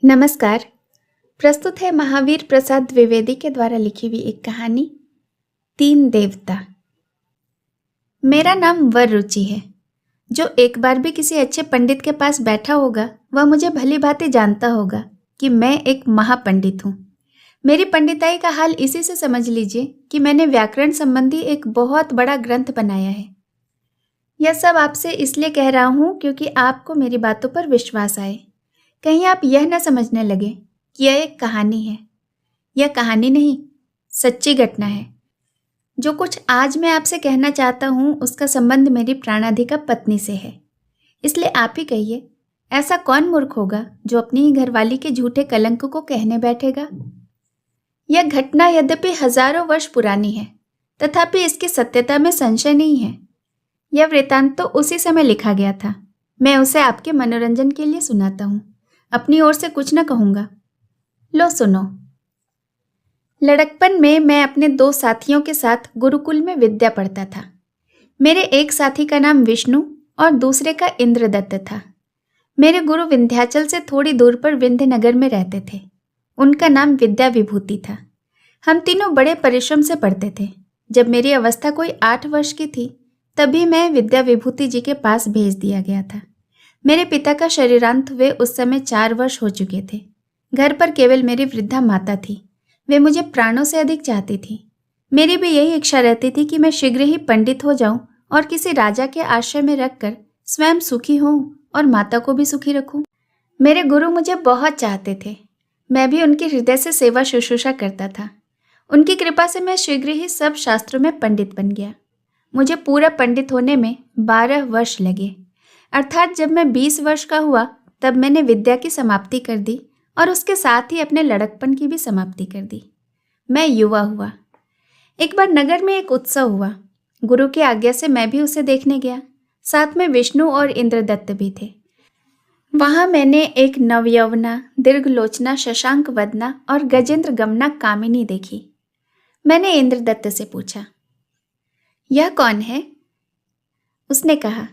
नमस्कार। प्रस्तुत है महावीर प्रसाद द्विवेदी के द्वारा लिखी हुई एक कहानी, तीन देवता। मेरा नाम वर रुचि है। जो एक बार भी किसी अच्छे पंडित के पास बैठा होगा वह मुझे भली भांति जानता होगा कि मैं एक महापंडित हूँ। मेरी पंडिताई का हाल इसी से समझ लीजिए कि मैंने व्याकरण संबंधी एक बहुत बड़ा ग्रंथ बनाया है। यह सब आपसे इसलिए कह रहा हूँ क्योंकि आपको मेरी बातों पर विश्वास आए। कहीं आप यह न समझने लगे कि यह एक कहानी है। यह कहानी नहीं, सच्ची घटना है। जो कुछ आज मैं आपसे कहना चाहता हूँ उसका संबंध मेरी प्राणाधिका पत्नी से है। इसलिए आप ही कहिए, ऐसा कौन मूर्ख होगा जो अपनी ही घरवाली के झूठे कलंक को कहने बैठेगा। यह घटना यद्यपि हजारों वर्ष पुरानी है, तथापि इसकी सत्यता में संशय नहीं है। यह वृत्तांत तो उसी समय लिखा गया था। मैं उसे आपके मनोरंजन के लिए सुनाता हूँ, अपनी ओर से कुछ न कहूँगा। लो सुनो। लड़कपन में मैं अपने दो साथियों के साथ गुरुकुल में विद्या पढ़ता था। मेरे एक साथी का नाम विष्णु और दूसरे का इंद्रदत्त था। मेरे गुरु विंध्याचल से थोड़ी दूर पर विंध्यनगर में रहते थे। उनका नाम विद्या विभूति था। हम तीनों बड़े परिश्रम से पढ़ते थे। जब मेरी अवस्था कोई 8 वर्ष की थी तभी मैं विद्या विभूति जी के पास भेज दिया गया था। मेरे पिता का शरीरांत हुए उस समय 4 वर्ष हो चुके थे। घर पर केवल मेरी वृद्धा माता थी। वे मुझे प्राणों से अधिक चाहती थी। मेरी भी यही इच्छा रहती थी कि मैं शीघ्र ही पंडित हो जाऊं और किसी राजा के आश्रय में रखकर स्वयं सुखी होऊं और माता को भी सुखी रखूं। मेरे गुरु मुझे बहुत चाहते थे। मैं भी उनके हृदय से सेवा शुश्रूषा करता था। उनकी कृपा से मैं शीघ्र ही सब शास्त्रों में पंडित बन गया। मुझे पूरा पंडित होने में 12 वर्ष लगे। अर्थात जब मैं 20 वर्ष का हुआ तब मैंने विद्या की समाप्ति कर दी और उसके साथ ही अपने लड़कपन की भी समाप्ति कर दी। मैं युवा हुआ। एक बार नगर में एक उत्सव हुआ। गुरु की आज्ञा से मैं भी उसे देखने गया। साथ में विष्णु और इंद्रदत्त भी थे। वहां मैंने एक नवयौवना, दीर्घलोचना, शशांक वदना और गजेंद्र गमना कामिनी देखी। मैंने इंद्रदत्त से पूछा, यह कौन है? उसने कहा,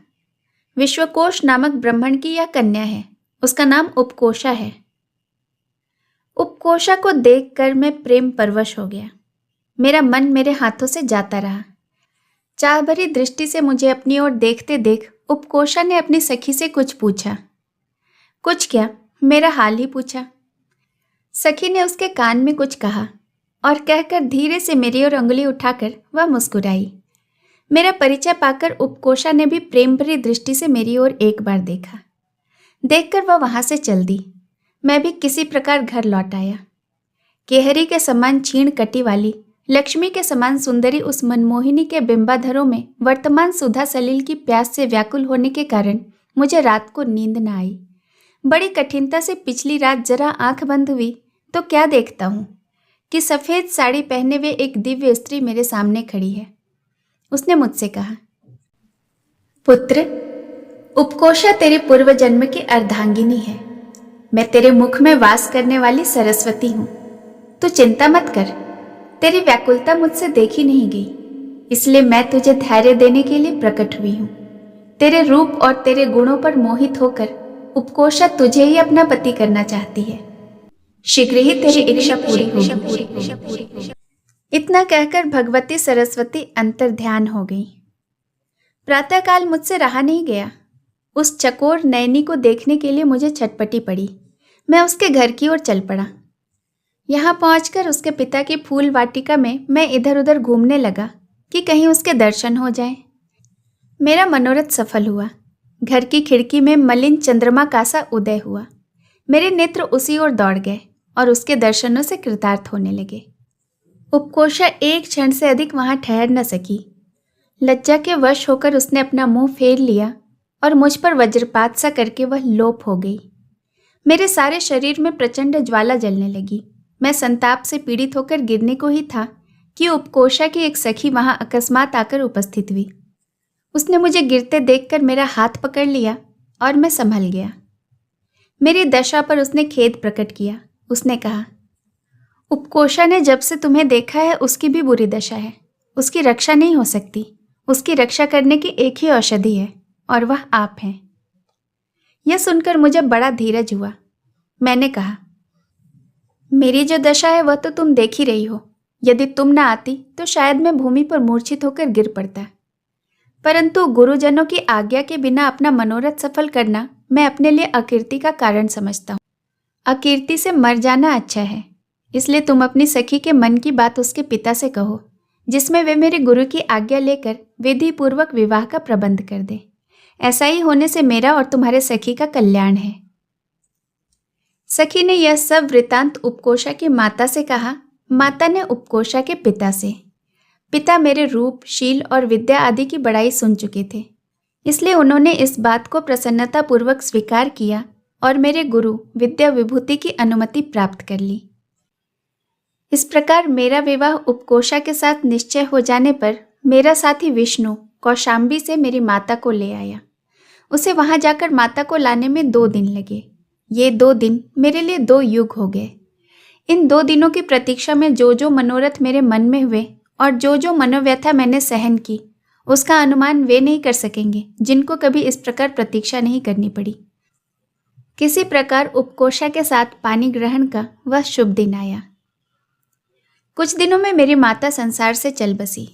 विश्वकोश नामक ब्राह्मण की यह कन्या है। उसका नाम उपकोषा है। उपकोषा को देखकर मैं प्रेम परवश हो गया। मेरा मन मेरे हाथों से जाता रहा। चाह भरी दृष्टि से मुझे अपनी ओर देखते देख उपकोषा ने अपनी सखी से कुछ पूछा। कुछ क्या, मेरा हाल ही पूछा। सखी ने उसके कान में कुछ कहा और कहकर धीरे से मेरी ओर अंगुली उठाकर वह मुस्कुराई। मेरा परिचय पाकर उपकोषा ने भी प्रेम भरी दृष्टि से मेरी ओर एक बार देखा। देखकर वह वहां से चल दी। मैं भी किसी प्रकार घर लौट आया। केहरी के समान क्षीण कटी वाली, लक्ष्मी के समान सुंदरी उस मनमोहिनी के बिंबाधरों में वर्तमान सुधा सलील की प्यास से व्याकुल होने के कारण मुझे रात को नींद न आई। बड़ी कठिनता से पिछली रात जरा आंख बंद हुई तो क्या देखता हूँ कि सफेद साड़ी पहने हुए एक दिव्य स्त्री मेरे सामने खड़ी है। उसने मुझसे कहा, पुत्र, उपकोषा तेरे पूर्व जन्म की अर्धांगिनी है। मैं तेरे मुख में वास करने वाली सरस्वती हूँ। तू चिंता मत कर। तेरी व्याकुलता मुझसे देखी नहीं गई, इसलिए मैं तुझे धैर्य देने के लिए प्रकट हुई हूँ। तेरे रूप और तेरे गुणों पर मोहित होकर उपकोषा तुझे ही अपना पति करना चाहती है। शीघ्र ही तेरी इच्छा पूरी होगी। इतना कहकर भगवती सरस्वती अंतर ध्यान हो गई। प्रातःकाल मुझसे रहा नहीं गया। उस चकोर नयनी को देखने के लिए मुझे छटपटी पड़ी। मैं उसके घर की ओर चल पड़ा। यहाँ पहुंचकर उसके पिता की फूल वाटिका में मैं इधर उधर घूमने लगा कि कहीं उसके दर्शन हो जाए। मेरा मनोरथ सफल हुआ। घर की खिड़की में मलिन चंद्रमा का सा उदय हुआ। मेरे नेत्र उसी ओर दौड़ गए और उसके दर्शनों से कृतार्थ होने लगे। उपकोषा एक क्षण से अधिक वहां ठहर न सकी। लज्जा के वश होकर उसने अपना मुंह फेर लिया और मुझ पर वज्रपात सा करके वह लोप हो गई। मेरे सारे शरीर में प्रचंड ज्वाला जलने लगी। मैं संताप से पीड़ित होकर गिरने को ही था कि उपकोषा की एक सखी वहां अकस्मात आकर उपस्थित हुई। उसने मुझे गिरते देखकर मेरा हाथ पकड़ लिया और मैं संभल गया। मेरी दशा पर उसने खेद प्रकट किया। उसने कहा, उपकोषा ने जब से तुम्हें देखा है उसकी भी बुरी दशा है। उसकी रक्षा नहीं हो सकती। उसकी रक्षा करने की एक ही औषधि है और वह आप हैं। यह सुनकर मुझे बड़ा धीरज हुआ। मैंने कहा, मेरी जो दशा है वह तो तुम देख ही रही हो। यदि तुम न आती तो शायद मैं भूमि पर मूर्छित होकर गिर पड़ता। परंतु गुरुजनों की आज्ञा के बिना अपना मनोरथ सफल करना मैं अपने लिए अकीर्ति का कारण समझता हूँ। अकीर्ति से मर जाना अच्छा है। इसलिए तुम अपनी सखी के मन की बात उसके पिता से कहो, जिसमें वे मेरे गुरु की आज्ञा लेकर विधि पूर्वक विवाह का प्रबंध कर दे। ऐसा ही होने से मेरा और तुम्हारे सखी का कल्याण है। सखी ने यह सब वृतांत उपकोषा की माता से कहा। माता ने उपकोषा के पिता से। पिता मेरे रूप, शील और विद्या आदि की बड़ाई सुन चुके थे, इसलिए उन्होंने इस बात को प्रसन्नतापूर्वक स्वीकार किया और मेरे गुरु विद्या विभूति की अनुमति प्राप्त कर ली। इस प्रकार मेरा विवाह उपकोषा के साथ निश्चय हो जाने पर मेरा साथी विष्णु कौशाम्बी से मेरी माता को ले आया। उसे वहां जाकर माता को लाने में 2 दिन लगे। ये 2 दिन मेरे लिए 2 युग हो गए। इन 2 दिनों की प्रतीक्षा में जो जो मनोरथ मेरे मन में हुए और जो जो मनोव्यथा मैंने सहन की, उसका अनुमान वे नहीं कर सकेंगे जिनको कभी इस प्रकार प्रतीक्षा नहीं करनी पड़ी। किसी प्रकार उपकोषा के साथ पानी ग्रहण का वह शुभ दिन आया। कुछ दिनों में मेरी माता संसार से चल बसी।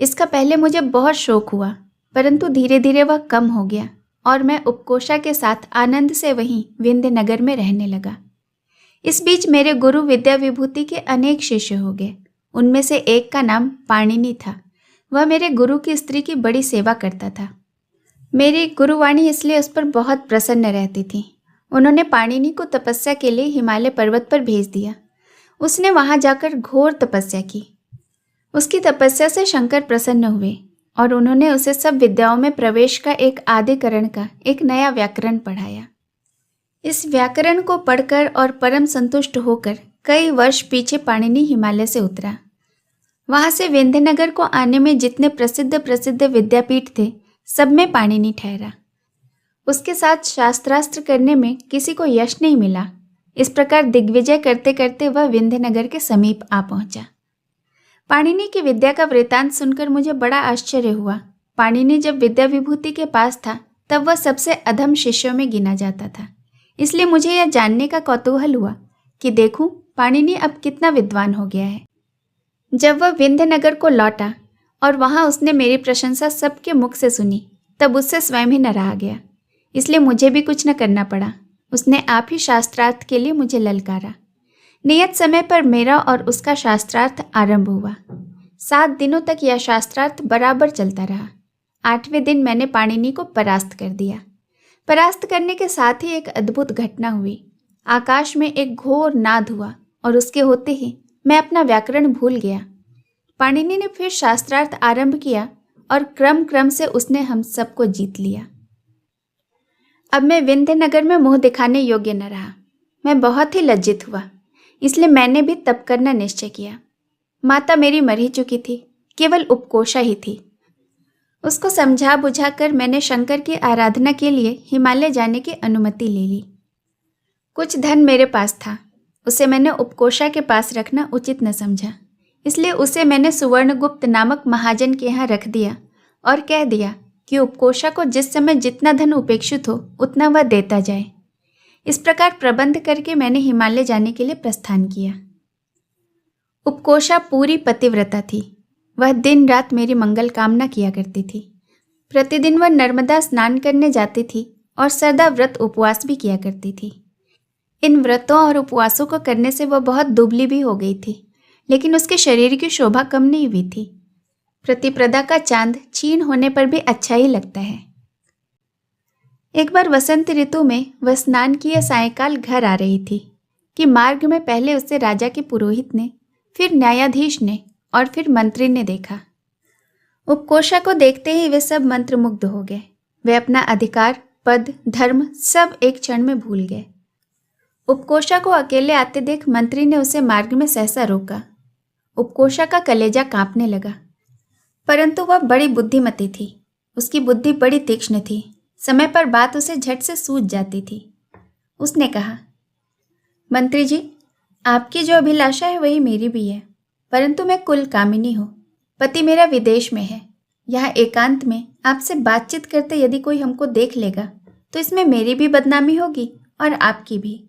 इसका पहले मुझे बहुत शोक हुआ, परंतु धीरे धीरे वह कम हो गया और मैं उपकोषा के साथ आनंद से वहीं विंध्यनगर में रहने लगा। इस बीच मेरे गुरु विद्या विभूति के अनेक शिष्य हो गए। उनमें से एक का नाम पाणिनि था। वह मेरे गुरु की स्त्री की बड़ी सेवा करता था। मेरी गुरुवाणी इसलिए उस पर बहुत प्रसन्न रहती थी। उन्होंने पाणिनि को तपस्या के लिए हिमालय पर्वत पर भेज दिया। उसने वहां जाकर घोर तपस्या की। उसकी तपस्या से शंकर प्रसन्न हुए और उन्होंने उसे सब विद्याओं में प्रवेश का एक आदिकरण का एक नया व्याकरण पढ़ाया। इस व्याकरण को पढ़कर और परम संतुष्ट होकर कई वर्ष पीछे पाणिनि हिमालय से उतरा। वहां से विंध्यनगर को आने में जितने प्रसिद्ध प्रसिद्ध विद्यापीठ थे, सब में पाणिनि ठहरा। उसके साथ शास्त्रास्त्र करने में किसी को यश नहीं मिला। इस प्रकार दिग्विजय करते करते वह विंध्यनगर के समीप आ पहुंचा। पाणिनि की विद्या का वृतांत सुनकर मुझे बड़ा आश्चर्य हुआ। पाणिनि जब विद्या विभूति के पास था तब वह सबसे अधम शिष्यों में गिना जाता था। इसलिए मुझे यह जानने का कौतूहल हुआ कि देखूं पाणिनि अब कितना विद्वान हो गया है। जब वह विंध्यनगर को लौटा और वहां उसने मेरी प्रशंसा सबके मुख से सुनी, तब उससे स्वयं ही न रहा गया। इसलिए मुझे भी कुछ न करना पड़ा। उसने आप ही शास्त्रार्थ के लिए मुझे ललकारा। नियत समय पर मेरा और उसका शास्त्रार्थ आरंभ हुआ। 7 दिनों तक यह शास्त्रार्थ बराबर चलता रहा। 8वें दिन मैंने पाणिनि को परास्त कर दिया। परास्त करने के साथ ही एक अद्भुत घटना हुई। आकाश में एक घोर नाद हुआ और उसके होते ही मैं अपना व्याकरण भूल गया। पाणिनि ने फिर शास्त्रार्थ आरंभ किया और क्रम क्रम से उसने हम सबको जीत लिया। अब मैं विंध्यनगर में मुंह दिखाने योग्य न रहा। मैं बहुत ही लज्जित हुआ। इसलिए मैंने भी तप करना निश्चय किया। माता मेरी मर ही चुकी थी, केवल उपकोषा ही थी। उसको समझा बुझाकर मैंने शंकर की आराधना के लिए हिमालय जाने की अनुमति ले ली। कुछ धन मेरे पास था, उसे मैंने उपकोषा के पास रखना उचित न समझा। इसलिए उसे मैंने सुवर्णगुप्त नामक महाजन के यहाँ रख दिया और कह दिया कि उपकोषा को जिस समय जितना धन उपेक्षित हो उतना वह देता जाए। इस प्रकार प्रबंध करके मैंने हिमालय जाने के लिए प्रस्थान किया। उपकोषा पूरी पतिव्रता थी। वह दिन रात मेरी मंगल कामना किया करती थी। प्रतिदिन वह नर्मदा स्नान करने जाती थी और सदा व्रत उपवास भी किया करती थी। इन व्रतों और उपवासों को करने से वह बहुत दुबली भी हो गई थी, लेकिन उसके शरीर की शोभा कम नहीं हुई थी। प्रतिप्रदा का चांद क्षीण होने पर भी अच्छा ही लगता है। एक बार वसंत ऋतु में वह स्नान किए सायंकाल घर आ रही थी कि मार्ग में पहले उसे राजा के पुरोहित ने, फिर न्यायाधीश ने और फिर मंत्री ने देखा। उपकोषा को देखते ही वे सब मंत्रमुग्ध हो गए। वे अपना अधिकार, पद, धर्म सब एक क्षण में भूल गए। उपकोषा को अकेले आते देख मंत्री ने उसे मार्ग में सहसा रोका। उपकोषा का कलेजा कांपने लगा, परंतु वह बड़ी बुद्धिमती थी। उसकी बुद्धि बड़ी तीक्ष्ण थी। समय पर बात उसे झट से सूझ जाती थी। उसने कहा, मंत्री जी, आपकी जो अभिलाषा है वही मेरी भी है, परंतु मैं कुल कामिनी हूँ। पति मेरा विदेश में है। यहाँ एकांत में आपसे बातचीत करते यदि कोई हमको देख लेगा तो इसमें मेरी भी बदनामी होगी और आपकी भी।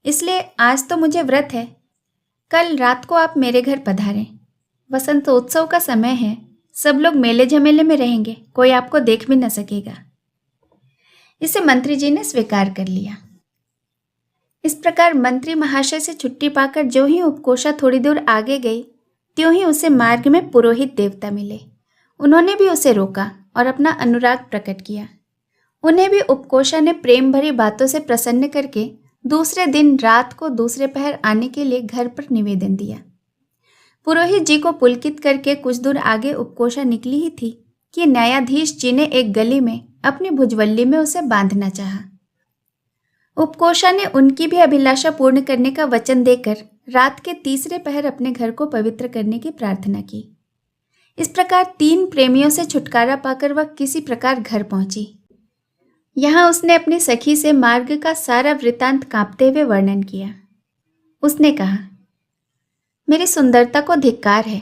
इसलिए आज तो मुझे व्रत है। कल रात को आप मेरे घर पधारें। वसंतोत्सव का समय है, सब लोग मेले झमेले में रहेंगे, कोई आपको देख भी न सकेगा। इसे मंत्री जी ने स्वीकार कर लिया। इस प्रकार मंत्री महाशय से छुट्टी पाकर जो ही उपकोषा थोड़ी दूर आगे गई, त्यों ही उसे मार्ग में पुरोहित देवता मिले। उन्होंने भी उसे रोका और अपना अनुराग प्रकट किया। उन्हें भी उपकोषा ने प्रेम भरी बातों से प्रसन्न करके दूसरे दिन रात को दूसरे पहर आने के लिए घर पर निवेदन दिया। पुरोहित जी को पुलकित करके कुछ दूर आगे उपकोषा निकली ही थी कि न्यायाधीश जी ने एक गली में अपनी भुजवल्ली में उसे बांधना चाहा। उपकोषा ने उनकी भी अभिलाषा पूर्ण करने का वचन देकर रात के तीसरे पहर अपने घर को पवित्र करने की प्रार्थना की। इस प्रकार 3 प्रेमियों से छुटकारा पाकर वह किसी प्रकार घर पहुंची। यहाँ उसने अपनी सखी से मार्ग का सारा वृतांत कांपते हुए वर्णन किया। उसने कहा, मेरी सुंदरता को धिक्कार है।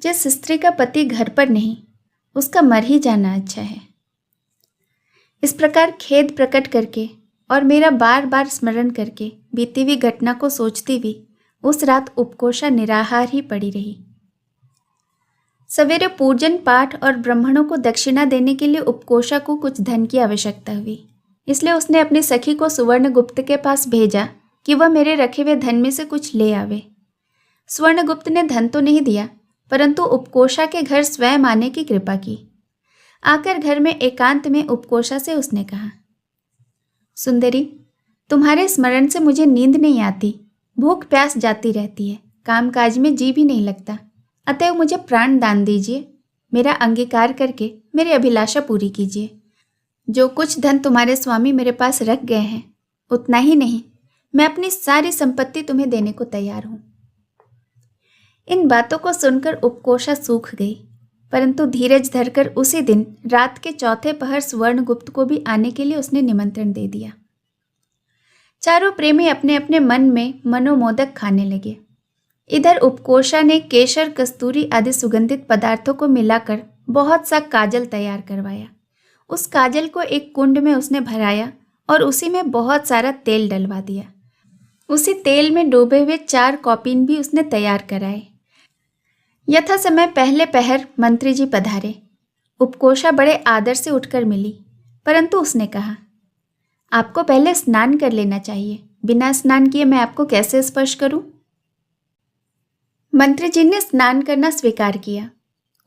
जिस स्त्री का पति घर पर नहीं, उसका मर ही जाना अच्छा है। इस प्रकार खेद प्रकट करके और मेरा बार बार स्मरण करके बीती हुई घटना को सोचती हुई उस रात उपकोषा निराहार ही पड़ी रही। सवेरे पूजन पाठ और ब्राह्मणों को दक्षिणा देने के लिए उपकोषा को कुछ धन की आवश्यकता हुई, इसलिए उसने अपनी सखी को सुवर्णगुप्त के पास भेजा कि वह मेरे रखे हुए धन में से कुछ ले आवे। सुवर्णगुप्त ने धन तो नहीं दिया, परंतु उपकोषा के घर स्वयं आने की कृपा की। आकर घर में एकांत में उपकोषा से उसने कहा, सुंदरी, तुम्हारे स्मरण से मुझे नींद नहीं आती, भूख प्यास जाती रहती है, कामकाज में जी भी नहीं लगता। अतएव मुझे प्राण दान दीजिए, मेरा अंगीकार करके मेरी अभिलाषा पूरी कीजिए। जो कुछ धन तुम्हारे स्वामी मेरे पास रख गए हैं, उतना ही नहीं, मैं अपनी सारी संपत्ति तुम्हें देने को तैयार हूँ। इन बातों को सुनकर उपकोषा सूख गई, परंतु धीरज धरकर उसी दिन रात के चौथे पहर सुवर्णगुप्त को भी आने के लिए उसने निमंत्रण दे दिया। चारों प्रेमी अपने अपने मन में मनोमोदक खाने लगे। इधर उपकोषा ने केशर, कस्तूरी आदि सुगंधित पदार्थों को मिलाकर बहुत सा काजल तैयार करवाया। उस काजल को एक कुंड में उसने भराया और उसी में बहुत सारा तेल डलवा दिया। उसी तेल में डूबे हुए 4 कौपीन भी उसने तैयार कराए। यथा समय पहले पहर मंत्री जी पधारे। उपकोषा बड़े आदर से उठकर मिली, परंतु उसने कहा, आपको पहले स्नान कर लेना चाहिए, बिना स्नान किए मैं आपको कैसे स्पर्श करूं? मंत्री जी ने स्नान करना स्वीकार किया।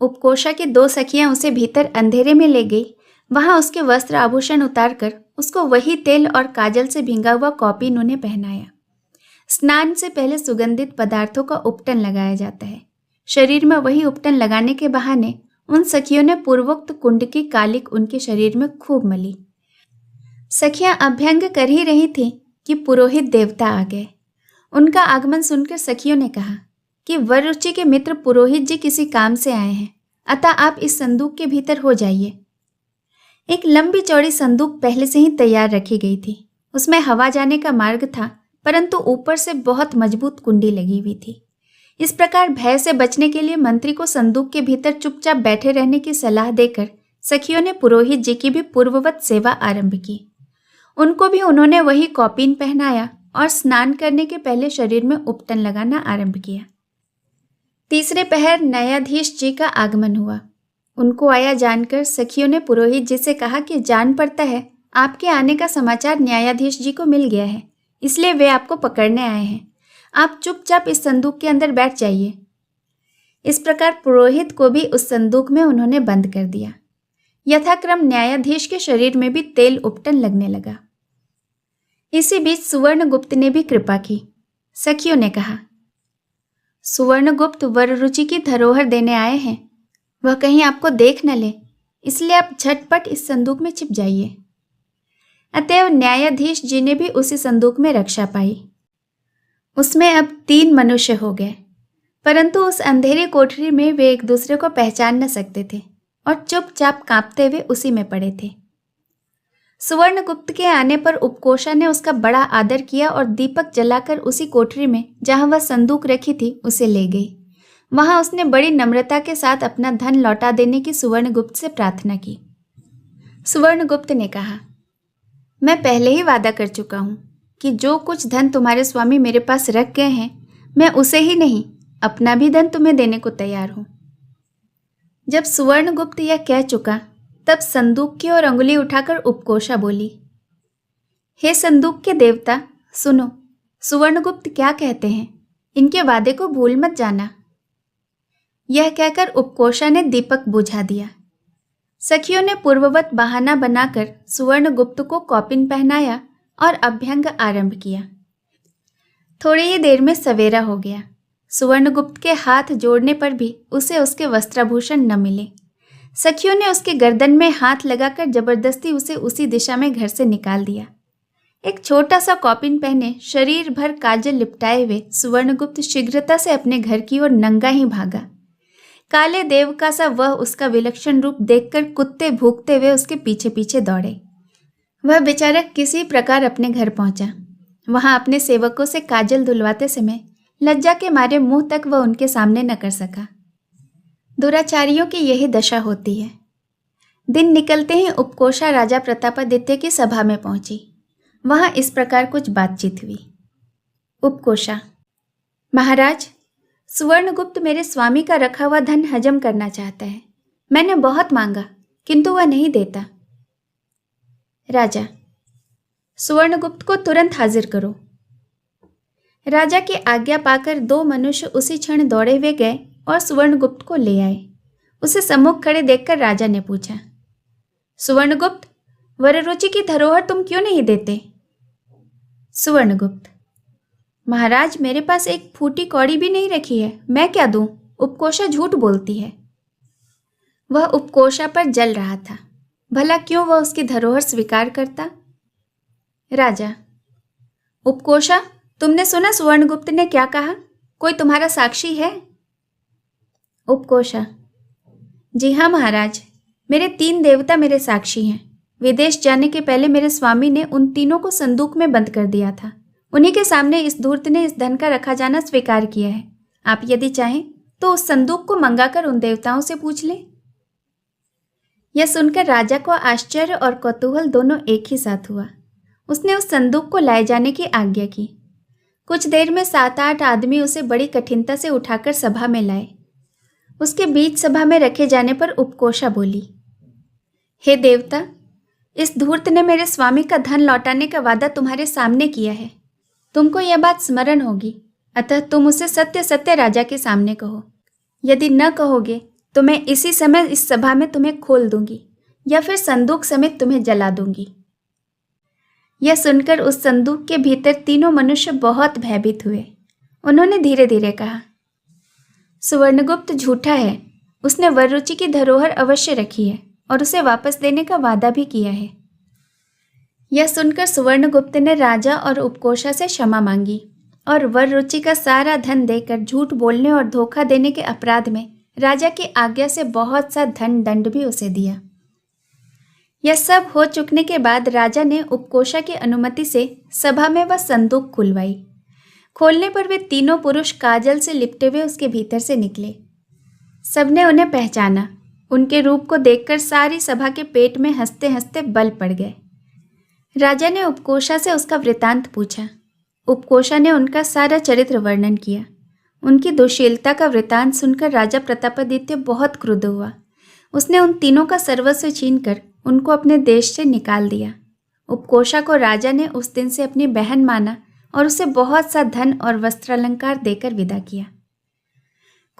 उपकोषा की 2 सखियां उसे भीतर अंधेरे में ले गई। वहां उसके वस्त्र आभूषण उतारकर उसको वही तेल और काजल से भींगा हुआ कौपीन उन्हें पहनाया। स्नान से पहले सुगंधित पदार्थों का उपटन लगाया जाता है। शरीर में वही उपटन लगाने के बहाने उन सखियों ने पूर्वोक्त कुंड की कालिक उनके शरीर में खूब मली। सखियां अभ्यंग कर ही रही थीं कि पुरोहित देवता आ गए। उनका आगमन सुनकर सखियों ने कहा कि वररुचि के मित्र पुरोहित जी किसी काम से आए हैं, अतः आप इस संदूक के भीतर हो जाइए। एक लंबी चौड़ी संदूक पहले से ही तैयार रखी गई थी। उसमें हवा जाने का मार्ग था, परंतु ऊपर से बहुत मजबूत कुंडी लगी हुई थी। इस प्रकार भय से बचने के लिए मंत्री को संदूक के भीतर चुपचाप बैठे रहने की सलाह देकर सखियों ने पुरोहित जी की भी पूर्ववत सेवा आरंभ की। उनको भी उन्होंने वही कौपीन पहनाया और स्नान करने के पहले शरीर में उपटन लगाना आरंभ किया। तीसरे पहर न्यायाधीश जी का आगमन हुआ। उनको आया जानकर सखियों ने पुरोहित जी से कहा कि जान पड़ता है आपके आने का समाचार न्यायाधीश जी को मिल गया है, इसलिए वे आपको पकड़ने आए हैं। आप चुपचाप इस संदूक के अंदर बैठ जाइए। इस प्रकार पुरोहित को भी उस संदूक में उन्होंने बंद कर दिया। यथाक्रम न्यायाधीश के शरीर में भी तेल उपटन लगने लगा। इसी बीच सुवर्णगुप्त ने भी कृपा की। सखियों ने कहा, सुवर्णगुप्त वररुचि की धरोहर देने आए हैं, वह कहीं आपको देख न ले, इसलिए आप झटपट इस संदूक में छिप जाइए। अतएव न्यायाधीश जी ने भी उसी संदूक में रक्षा पाई। उसमें अब 3 मनुष्य हो गए, परंतु उस अंधेरी कोठरी में वे एक दूसरे को पहचान न सकते थे और चुपचाप कांपते हुए उसी में पड़े थे। सुवर्णगुप्त के आने पर उपकोषा ने उसका बड़ा आदर किया और दीपक जलाकर उसी कोठरी में जहां वह संदूक रखी थी उसे ले गई। वहां उसने बड़ी नम्रता के साथ अपना धन लौटा देने की सुवर्णगुप्त से प्रार्थना की। सुवर्णगुप्त ने कहा, मैं पहले ही वादा कर चुका हूं कि जो कुछ धन तुम्हारे स्वामी मेरे पास रख गए हैं, मैं उसे ही नहीं, अपना भी धन तुम्हें देने को तैयार हूं। जब सुवर्णगुप्त यह कह चुका, तब संदूक की ओर अंगुली उठाकर उपकोषा बोली, हे संदूक के देवता, सुनो, सुवर्णगुप्त क्या कहते हैं, इनके वादे को भूल मत जाना। यह कहकर उपकोषा ने दीपक बुझा दिया। सखियों ने पूर्ववत बहाना बनाकर सुवर्णगुप्त को कौपिन पहनाया और अभ्यंग आरंभ किया। थोड़ी ही देर में सवेरा हो गया। सुवर्णगुप्त के हाथ जोड़ने पर भी उसे उसके वस्त्राभूषण न मिले। सखियों ने उसके गर्दन में हाथ लगाकर जबरदस्ती उसे उसी दिशा में घर से निकाल दिया। एक छोटा सा कौपिन पहने, शरीर भर काजल लिपटाए हुए सुवर्णगुप्त शीघ्रता से अपने घर की ओर नंगा ही भागा। काले देव का सा वह उसका विलक्षण रूप देखकर कुत्ते भूखते हुए उसके पीछे पीछे दौड़े। वह बेचारा किसी प्रकार अपने घर पहुंचा। वहां अपने सेवकों से काजल धुलवाते समय लज्जा के मारे मुंह तक वह उनके सामने न कर सका। दुराचारियों की यही दशा होती है। दिन निकलते ही उपकोषा राजा प्रतापादित्य की सभा में पहुंची। वहां इस प्रकार कुछ बातचीत हुई। उपकोषा, महाराज, सुवर्णगुप्त मेरे स्वामी का रखा हुआ धन हजम करना चाहता है। मैंने बहुत मांगा, किंतु वह नहीं देता। राजा, सुवर्णगुप्त को तुरंत हाजिर करो। राजा की आज्ञा पाकर 2 मनुष्य उसी क्षण दौड़े हुए गए और सुवर्णगुप्त को ले आए। उसे सम्मुख खड़े देखकर राजा ने पूछा, सुवर्णगुप्त, वररुचि की धरोहर तुम क्यों नहीं देते? सुवर्णगुप्त, महाराज, मेरे पास एक फूटी कौड़ी भी नहीं रखी है, मैं क्या दूं? उपकोषा झूठ बोलती है। वह उपकोषा पर जल रहा था। भला क्यों वह उसकी धरोहर स्वीकार करता? राजा, उपकोषा, तुमने सुना सुवर्णगुप्त ने क्या कहा? कोई तुम्हारा साक्षी है? उपकोषा, जी हाँ महाराज, मेरे 3 देवता मेरे साक्षी हैं। विदेश जाने के पहले मेरे स्वामी ने उन तीनों को संदूक में बंद कर दिया था। उन्हीं के सामने इस धूर्त ने इस धन का रखा जाना स्वीकार किया है। आप यदि चाहें तो उस संदूक को मंगाकर उन देवताओं से पूछ लें। यह सुनकर राजा को आश्चर्य और कौतूहल दोनों एक ही साथ हुआ। उसने उस संदूक को लाए जाने की आज्ञा की। कुछ देर में 7-8 आदमी उसे बड़ी कठिनता से उठाकर सभा में लाए। उसके बीच सभा में रखे जाने पर उपकोषा बोली, हे देवता, इस धूर्त ने मेरे स्वामी का धन लौटाने का वादा तुम्हारे सामने किया है। तुमको यह बात स्मरण होगी, अतः तुम उसे सत्य सत्य राजा के सामने कहो। यदि न कहोगे तो मैं इसी समय इस सभा में तुम्हें खोल दूंगी या फिर संदूक समेत तुम्हें जला दूंगी। यह सुनकर उस संदूक के भीतर तीनों मनुष्य बहुत भयभीत हुए। उन्होंने धीरे धीरे कहा, सुवर्णगुप्त झूठा है। उसने वररुचि की धरोहर अवश्य रखी है और उसे वापस देने का वादा भी किया है। यह सुनकर सुवर्णगुप्त ने राजा और उपकोषा से क्षमा मांगी और वररुचि का सारा धन देकर झूठ बोलने और धोखा देने के अपराध में राजा की आज्ञा से बहुत सा धन दंड भी उसे दिया। यह सब हो चुकने के बाद राजा ने उपकोषा की अनुमति से सभा में वह संदूक खुलवाई। खोलने पर वे तीनों पुरुष काजल से लिपटे हुए उसके भीतर से निकले। सबने उन्हें पहचाना। उनके रूप को देखकर सारी सभा के पेट में हंसते हंसते बल पड़ गए। राजा ने उपकोषा से उसका वृतांत पूछा। उपकोषा ने उनका सारा चरित्र वर्णन किया। उनकी दुशीलता का वृतांत सुनकर राजा प्रतापादित्य बहुत क्रुद्ध हुआ। उसने उन तीनों का सर्वस्व छीनकर उनको अपने देश से निकाल दिया। उपकोषा को राजा ने उस दिन से अपनी बहन माना और उसे बहुत सा धन और वस्त्रालंकार देकर विदा किया।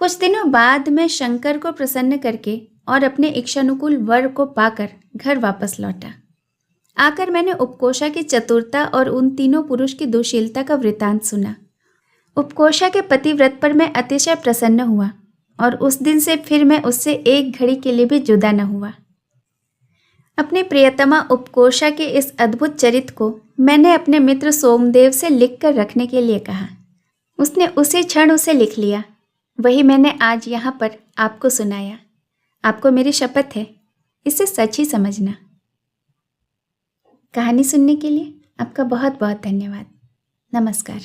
कुछ दिनों बाद मैं शंकर को प्रसन्न करके और अपने इच्छानुकूल वर को पाकर घर वापस लौटा। आकर मैंने उपकोषा की चतुरता और उन तीनों पुरुष की दुशीलता का वृतांत सुना। उपकोषा के पतिव्रत पर मैं अतिशय प्रसन्न हुआ और उस दिन से फिर मैं उससे एक घड़ी के लिए भी जुदा न हुआ। अपनी प्रियतमा उपकोषा के इस अद्भुत चरित्र को मैंने अपने मित्र सोमदेव से लिख कर रखने के लिए कहा। उसने उसी क्षण उसे लिख लिया। वही मैंने आज यहाँ पर आपको सुनाया। आपको मेरी शपथ है, इसे सच ही समझना। कहानी सुनने के लिए आपका बहुत बहुत धन्यवाद। नमस्कार।